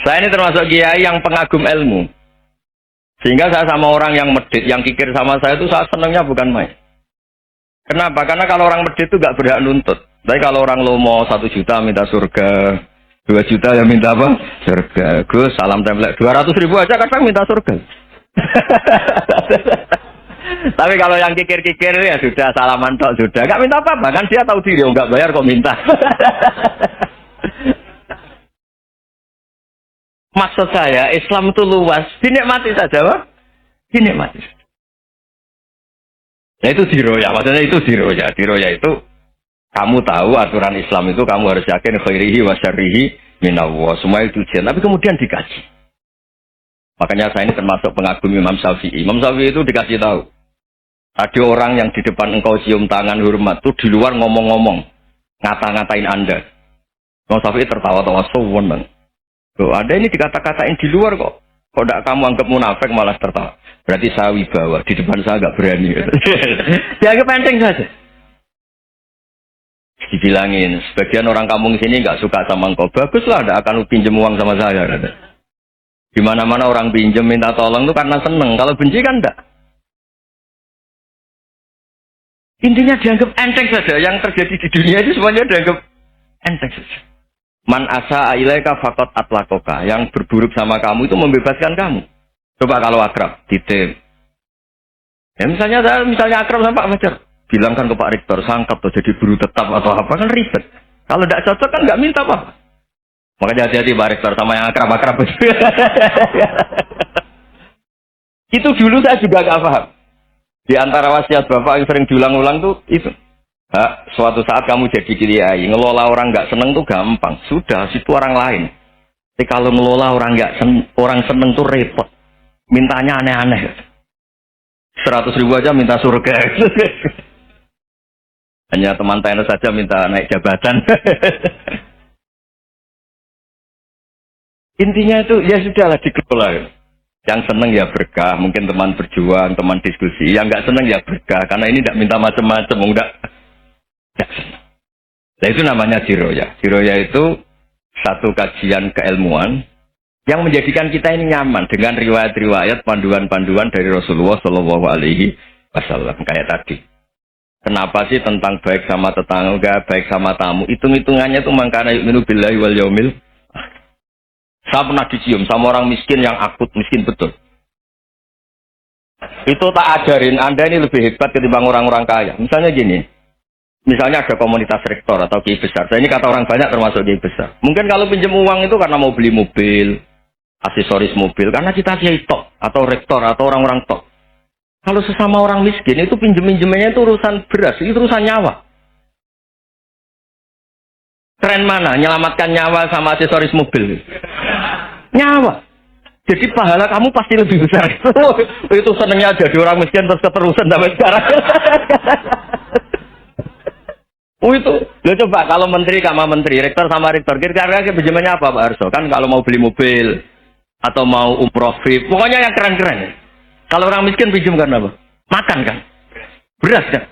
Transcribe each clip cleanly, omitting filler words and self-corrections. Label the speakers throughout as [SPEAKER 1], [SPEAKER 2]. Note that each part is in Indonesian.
[SPEAKER 1] Saya ini termasuk kiai yang pengagum ilmu. Sehingga saya sama orang yang medit, yang kikir sama saya itu saya senangnya bukan main. Kenapa? Karena kalau orang medit itu gak berhak nuntut. Tapi kalau orang lomo 1 juta minta surga, 2 juta yang minta apa? Surga. Gus, salam template. 200.000 aja kadang minta surga. Tapi kalau yang kikir-kikir ya sudah salaman tok sudah. Gak minta apa-apa, kan dia tahu diri, gak bayar kok minta. Maksud saya, Islam itu luas. Dinikmati saja, Pak. Dinikmati. Ya itu diroya, maksudnya itu diroya. Diroya itu, kamu tahu aturan Islam itu, kamu harus yakin khairihi wa syarrihi minallah. Semua itu ujian, tapi kemudian dikaji. Makanya saya ini termasuk pengagum Imam Syafi'i. Imam Syafi'i itu dikasih tahu. Ada orang yang di depan engkau cium tangan hormat, itu di luar ngomong-ngomong. Ngata-ngatain Anda. Imam Syafi'i tertawa-tawa, sewenang. Loh, Anda ini dikata-katain di luar kok. Kok tidak kamu anggap munafik malah tertawa. Berarti saya wibawa, di depan saya agak berani. Dianggap enteng saja. Dibilangin, sebagian orang kampung sini nggak suka sama engkau. Baguslah, tidak akan pinjam uang sama saya. Di mana-mana orang pinjam minta tolong itu karena seneng. Kalau benci kan enggak. Intinya dianggap enteng saja. Yang terjadi di dunia itu semuanya dianggap enteng saja. Man asa ilaika faqat atlakoka. Yang berburuk sama kamu itu membebaskan kamu. Coba kalau akrab, titip. Ya misalnya akrab sama Pak Fajar. Bilangkan ke Pak Rektor, sangkap tuh jadi guru tetap atau apa, kan ribet. Kalau tidak cocok kan nggak minta apa. Makanya hati-hati Pak Rektor sama yang akrab-akrab. Itu dulu saya juga nggak paham. Di antara wasiat Bapak yang sering diulang-ulang tuh itu. Suatu saat kamu jadi kiai, ngelola orang nggak seneng tuh gampang. Sudah, situ orang lain. Tapi kalau ngelola orang orang seneng tuh repot. Mintanya aneh-aneh. 100.000 aja minta surga. Hanya teman tenis saja minta naik jabatan. Intinya itu ya sudahlah dikelola. Yang seneng ya berkah, mungkin teman berjuang, teman diskusi. Yang nggak seneng ya berkah, karena ini tidak minta macam-macam, enggak. Nah itu namanya diroya. Diroya itu satu kajian keilmuan yang menjadikan kita ini nyaman dengan riwayat-riwayat panduan-panduan dari Rasulullah Shallallahu Alaihi Wasallam kayak tadi. Kenapa sih tentang baik sama tetangga, baik sama tamu? Hitung-hitungannya itu mangkana yu'minu billahi wal yaumil. Saya pernah dicium sama orang miskin yang akut miskin betul. Itu tak ajarin Anda ini lebih hebat ketimbang orang-orang kaya. Misalnya gini. Misalnya ada komunitas rektor atau kiai besar. Saya ini kata orang banyak termasuk kiai besar. Mungkin kalau pinjam uang itu karena mau beli mobil, aksesoris mobil. Karena kita kiai tok, atau rektor, atau orang-orang tok. Kalau sesama orang miskin itu pinjem-pinjemannya itu urusan beras, itu urusan nyawa. Tren mana? Menyelamatkan nyawa sama aksesoris mobil. Nyawa. Jadi pahala kamu pasti lebih besar. Itu senangnya jadi orang miskin terus keterusan sampai sekarang. Oh itu, lo coba kalau menteri sama menteri, rektor sama rektor, kira-kira pinjamannya apa Pak Arso? Kan kalau mau beli mobil atau mau umroh VIP, pokoknya yang keren-keren. Kalau orang miskin pinjam kan apa? Makan kan? Beras kan?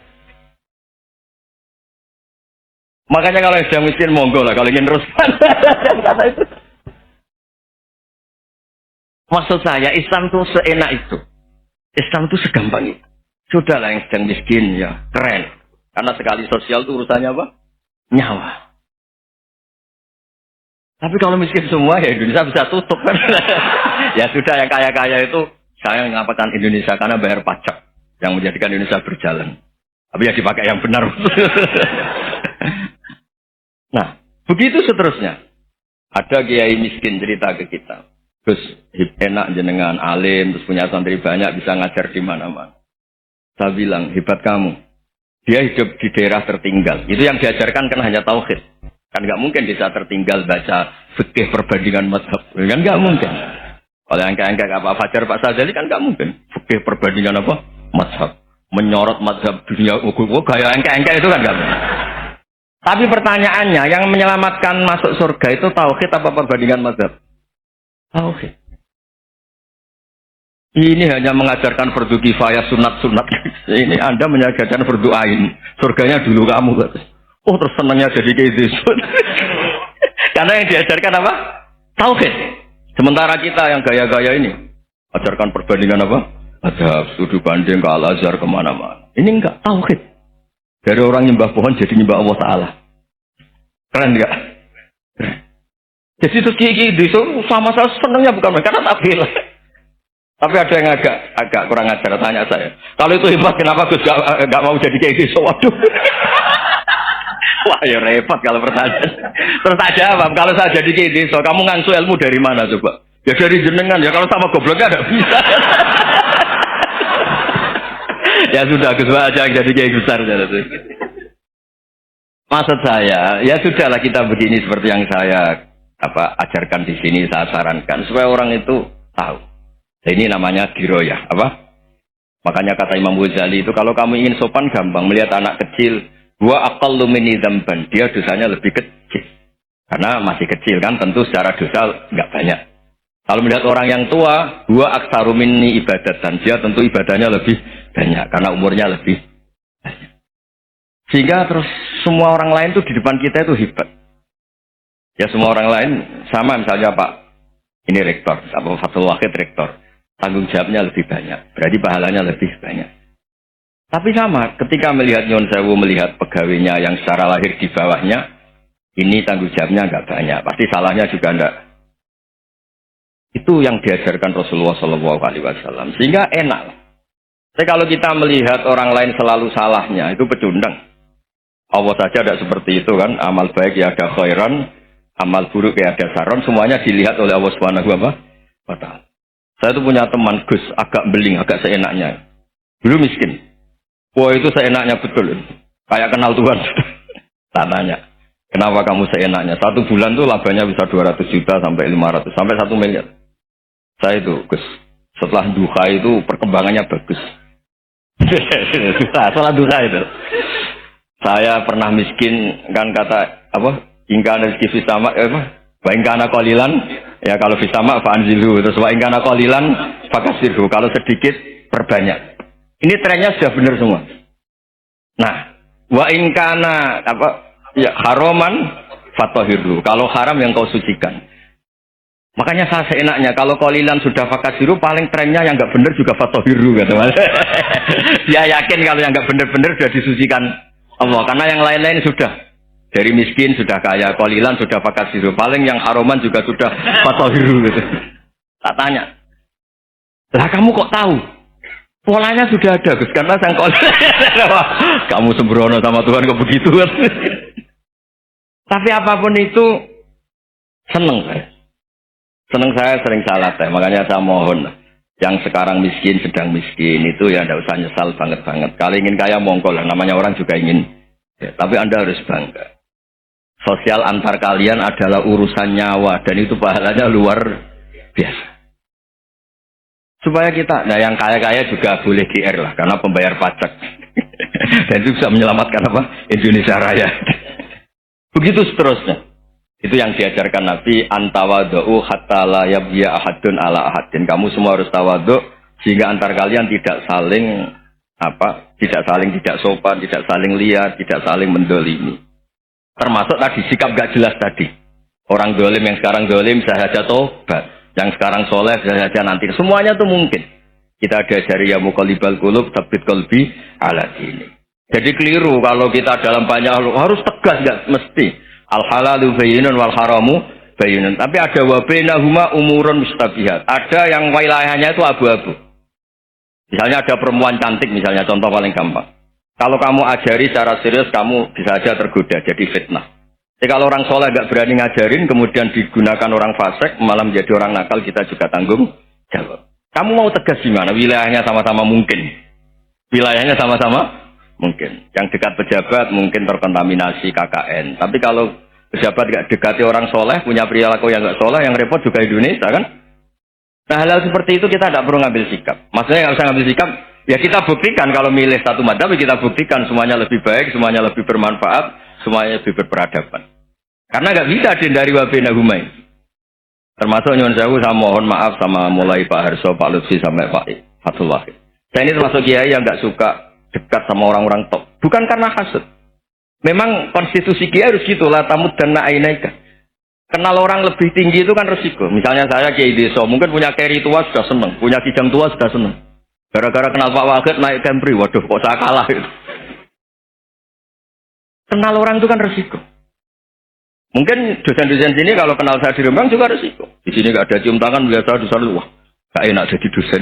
[SPEAKER 1] Makanya kalau yang sedang miskin monggo lah, kalau ingin terus. Kata itu. Maksud saya Islam itu seenak itu. Islam itu segampang itu. Sudahlah yang sedang miskin ya keren. Karena sekali sosial itu urusannya apa? Nyawa. Tapi kalau miskin semua ya Indonesia bisa tutup kan. Ya sudah yang kaya-kaya itu saya mengatakan Indonesia karena bayar pajak yang menjadikan Indonesia berjalan. Tapi ya dipakai yang benar. Nah, begitu seterusnya. Ada kiai miskin cerita ke kita. Terus enak jenengan alim, terus punya santri banyak, bisa ngajar di mana-mana. Saya bilang, hebat kamu. Dia hidup di daerah tertinggal. Itu yang diajarkan kan hanya tauhid. Kan nggak mungkin bisa tertinggal baca fikih perbandingan mazhab. Kan nggak mungkin. Kalau yang kayak Pak Fajar, Pak Sadzali kan nggak mungkin. Fikih perbandingan apa? Mazhab. Menyorot mazhab dunia. Gaya engke-engke itu kan nggak mungkin. Tapi pertanyaannya, yang menyelamatkan masuk surga itu tauhid apa perbandingan mazhab? Tauhid. Ini hanya mengajarkan fardu kifayah sunat-sunat. Ini Anda mengajarkan fardu ain. Surganya dulu kamu. Oh terus senangnya jadi kayak gitu. Karena yang diajarkan apa? Tauhid. Sementara kita yang gaya-gaya ini, ajarkan perbandingan apa? Ada studi banding ke Al-Azhar kemana-mana. Ini enggak tauhid. Dari orang nyembah pohon jadi nyembah Allah Ta'ala. Keren enggak? Keren. Jadi itu kiki sama saya senangnya bukan karena tak bilang. Tapi ada yang agak kurang ajar tanya saya. Kalau itu hebat kenapa Gus enggak mau jadi kayak gitu? Waduh. Wah ya repot kalau pertanyaan. Terus tak jawab, kalau saya jadi kayak gitu, kamu ngangsu ilmu dari mana coba? Ya dari jenengan, ya kalau sama gobloknya enggak bisa. Ya sudah, Gus aja jadi kayak besar. Maksud saya, ya sudahlah kita begini seperti yang saya ajarkan di sini, saya sarankan supaya orang itu tahu. Nah, ini namanya diroyah, apa? Makanya kata Imam Ghazali itu kalau kamu ingin sopan gampang melihat anak kecil, wa aqallu minni dzamban, dia dosanya lebih kecil. Karena masih kecil kan, tentu secara dosa enggak banyak. Kalau melihat orang yang tua, wa aktsaru minni ibadatan, dia tentu ibadahnya lebih banyak karena umurnya lebih banyak. Sehingga terus semua orang lain tuh di depan kita itu hebat. Ya semua orang lain sama misalnya Pak ini rektor, apa Fathul Wahid rektor, tanggung jawabnya lebih banyak, berarti pahalanya lebih banyak. Tapi sama, ketika melihat Nyon Sewu melihat pegawainya yang secara lahir di bawahnya, ini tanggung jawabnya nggak banyak, pasti salahnya juga enggak. Itu yang diajarkan Rasulullah SAW, sehingga enak. Tapi kalau kita melihat orang lain selalu salahnya, itu pecundang. Allah saja tidak seperti itu kan, amal baik ya ada khairan, amal buruk ya ada saron, semuanya dilihat oleh Allah Subhanahu wa Ta'ala. Saya tuh punya teman Gus, agak beling, agak seenaknya. Dulu miskin. Wah itu seenaknya betul. Kayak kenal Tuhan. Tak tanya, kenapa kamu seenaknya? 1 bulan tuh labanya bisa 200 juta sampai 500, sampai 1 miliar. Saya itu Gus, setelah duha itu perkembangannya bagus. Setelah duha itu. Saya pernah miskin kan kata apa? Ingkana rezeki fisama wa ingkana qalilan ya kalau fisama fa'anzilu terus wa ingkana qalilan fakasirhu kalau sedikit perbanyak. Ini trennya sudah benar semua. Nah, wa ingkana apa ya haraman fatahirhu kalau haram yang kau sucikan. Makanya saya seenaknya kalau qalilan sudah fakasiru paling trennya yang enggak benar juga fatahiru kata Mas. Dia yakin kalau yang enggak benar-benar sudah disucikan Allah karena yang lain-lain sudah dari miskin sudah kaya, qalilan sudah fakasiru, paling yang haroman juga sudah fatahiru gitu. Tak tanya. Lah kamu kok tahu? Polanya sudah ada Gus karena sang qalilan. Kamu sembrono sama Tuhan kok begitu kan. Tapi apapun itu seneng saya. Seneng saya sering salah teh, makanya saya mohon yang sekarang miskin sedang miskin itu ya tidak usah nyesal banget. Kalau ingin kaya monggo lah, namanya orang juga ingin. Ya, tapi Anda harus bangga. Sosial antar kalian adalah urusan nyawa dan itu pahalanya luar biasa. Supaya kita, nah yang kaya-kaya juga boleh GR lah karena pembayar pajak. Dan itu bisa menyelamatkan apa? Indonesia Raya. Begitu seterusnya. Itu yang diajarkan Nabi antawadhu hatta la yabya ahadun ala ahadin. Kamu semua harus tawadhu sehingga antar kalian tidak saling tidak sopan, tidak saling liar, tidak saling mendolimi. Termasuk tadi sikap gak jelas tadi. Orang dolim yang sekarang dolim bisa saja tobat, yang sekarang soleh bisa saja nanti. Semuanya itu mungkin. Kita diajari ya muqallibal qulub tsabbit qalbi ala dini. Jadi keliru kalau kita dalam banyak harus tegas gak mesti. Al-halalu bayyinun wal haramu bayyinun. Tapi ada wa bainahuma umurun mustabihat. Ada yang wilayahnya itu abu-abu. Misalnya ada perempuan cantik misalnya, contoh paling gampang. Kalau kamu ajari secara serius, kamu bisa aja tergoda, jadi fitnah. Jadi kalau orang soleh gak berani ngajarin, kemudian digunakan orang fasik, malah menjadi orang nakal, kita juga tanggung jawab. Kamu mau tegas gimana? Wilayahnya sama-sama mungkin. Wilayahnya sama-sama mungkin. Yang dekat pejabat mungkin terkontaminasi KKN. Tapi kalau pejabat gak dekati orang soleh, punya perilaku yang gak soleh, yang repot juga Indonesia kan? Nah hal-hal seperti itu kita tidak perlu ngambil sikap. Maksudnya nggak usah ngambil sikap, ya kita buktikan kalau milih satu madzhab, kita buktikan semuanya lebih baik, semuanya lebih bermanfaat, semuanya lebih berperadaban. Karena nggak bisa dihindari wabena humai. Termasuk nyuwun sewu, saya mohon maaf sama mulai Pak Harso, Pak Lutfi sampai Pak Fathul Wahid. Saya ini termasuk kiai yang nggak suka dekat sama orang-orang top. Bukan karena hasud. Memang konstitusi kiai harus gitulah tamud dan na'inaika. Kenal orang lebih tinggi itu kan resiko. Misalnya saya Kiai Deso, mungkin punya carry tua sudah seneng, punya kijang tua sudah seneng. Gara-gara kenal Pak Wagid naik Camry, waduh kok saya kalah itu. Kenal orang itu kan resiko. Mungkin dosen-dosen sini kalau kenal saya di Rembang juga resiko. Di sini gak ada cium tangan, melihat saya di sana, wah gak enak jadi dosen.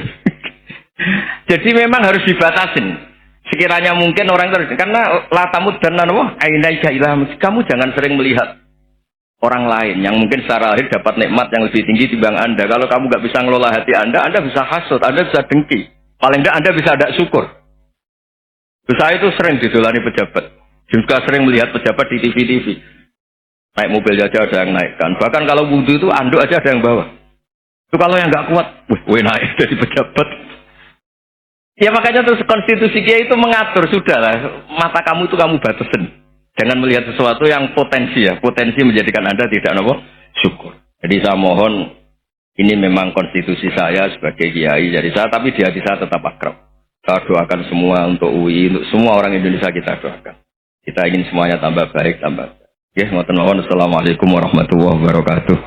[SPEAKER 1] Jadi memang harus dibatasin. Sekiranya mungkin orang terus, karena latamud dan wah ainaika ilah, kamu jangan sering melihat orang lain yang mungkin secara lahir dapat nikmat yang lebih tinggi dibanding Anda. Kalau kamu nggak bisa ngelola hati Anda bisa hasut, Anda bisa dengki. Paling tidak Anda bisa ada syukur. Saya itu sering didolani pejabat. Juga sering melihat pejabat di TV-TV. Naik mobil aja ada yang naikkan. Bahkan kalau wudhu itu anduk aja ada yang bawa. Itu kalau yang nggak kuat, wih naik jadi pejabat. Ya makanya terus konstitusi Kiai itu mengatur, sudahlah, mata kamu itu kamu batasin. Jangan melihat sesuatu yang potensi menjadikan Anda tidak syukur. Jadi saya mohon, ini memang konstitusi saya sebagai Kiai, jadi saya, tapi di hati saya tetap akrab. Saya doakan semua untuk UI, untuk semua orang Indonesia kita doakan. Kita ingin semuanya tambah baik, tambah baik. Ya, Assalamualaikum warahmatullahi wabarakatuh.